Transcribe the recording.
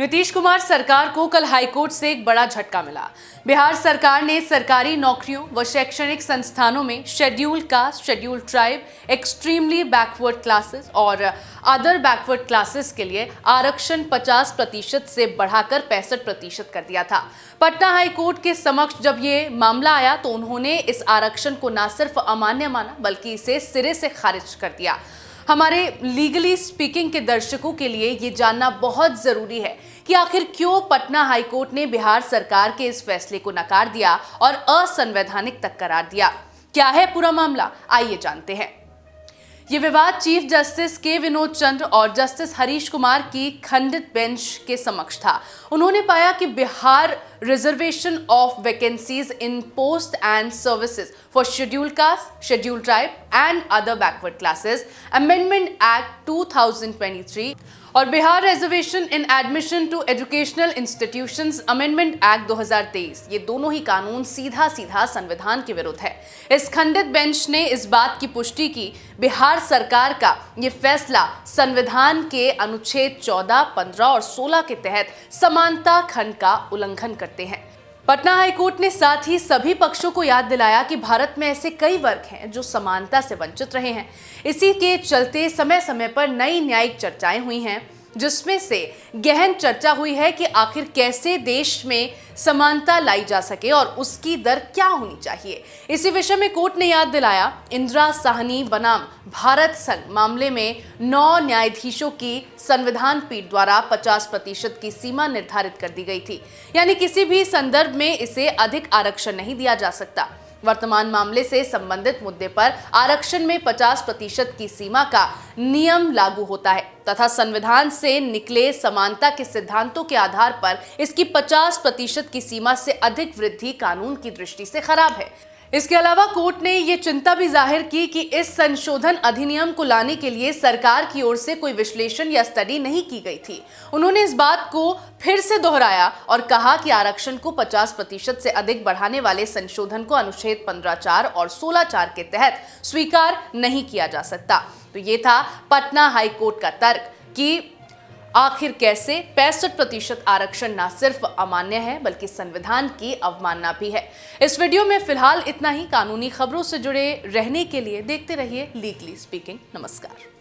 नीतीश कुमार सरकार को कल हाईकोर्ट से एक बड़ा झटका मिला। बिहार सरकार ने सरकारी नौकरियों व शैक्षणिक संस्थानों में schedule caste, schedule tribe, extremely backward classes और अदर बैकवर्ड क्लासेस के लिए आरक्षण 50% से बढ़ाकर 65% कर दिया था। पटना हाईकोर्ट के समक्ष जब ये मामला आया तो उन्होंने इस आरक्षण को न सिर्फ अमान्य माना बल्कि इसे सिरे से खारिज कर दिया। हमारे लीगली स्पीकिंग के दर्शकों के लिए ये जानना बहुत जरूरी है कि आखिर क्यों पटना हाईकोर्ट ने बिहार सरकार के इस फैसले को नकार दिया और असंवैधानिक तक करार दिया। क्या है पूरा मामला, आइए जानते हैं। ये विवाद चीफ जस्टिस के विनोद चंद्र और जस्टिस हरीश कुमार की खंडित बेंच के समक्ष था। उन्होंने पाया कि Bihar reservation of vacancies in post and services for schedule caste, schedule tribe and other backward classes amendment act 2023 और Bihar reservation in admission to educational institutions amendment act 2023, ये दोनों ही कानून सीधा सीधा संविधान के विरुद्ध है। इस खंडित बेंच ने इस बात की पुष्टि की बिहार सरकार का ये फैसला संविधान के अनुच्छेद 14, 15 और 16 के तहत समानता खंड का उल्लंघन करते हैं। पटना हाईकोर्ट ने साथ ही सभी पक्षों को याद दिलाया कि भारत में ऐसे कई वर्ग हैं जो समानता से वंचित रहे हैं। इसी के चलते समय समय पर नई न्यायिक चर्चाएं हुई हैं, जिसमें से गहन चर्चा हुई है कि आखिर कैसे देश में समानता लाई जा सके और उसकी दर क्या होनी चाहिए। इसी विषय में कोर्ट ने याद दिलाया, इंदिरा साहनी बनाम भारत संघ मामले में 9 न्यायाधीशों की संविधान पीठ द्वारा 50% की सीमा निर्धारित कर दी गई थी, यानी किसी भी संदर्भ में इसे अधिक आरक्षण नहीं दिया जा सकता। वर्तमान मामले से संबंधित मुद्दे पर आरक्षण में 50% की सीमा का नियम लागू होता है तथा संविधान से निकले समानता के सिद्धांतों के आधार पर इसकी 50% की सीमा से अधिक वृद्धि कानून की दृष्टि से खराब है। इसके अलावा कोर्ट ने ये चिंता भी जाहिर की कि इस संशोधन अधिनियम को लाने के लिए सरकार की ओर से कोई विश्लेषण या स्टडी नहीं की गई थी। उन्होंने इस बात को फिर से दोहराया और कहा कि आरक्षण को 50% से अधिक बढ़ाने वाले संशोधन को अनुच्छेद 15(4) और 16(4) के तहत स्वीकार नहीं किया जा सकता। तो ये था पटना हाईकोर्ट का तर्क कि आखिर कैसे 65% आरक्षण न सिर्फ अमान्य है बल्कि संविधान की अवमानना भी है। इस वीडियो में फिलहाल इतना ही। कानूनी खबरों से जुड़े रहने के लिए देखते रहिए लीगली स्पीकिंग। नमस्कार।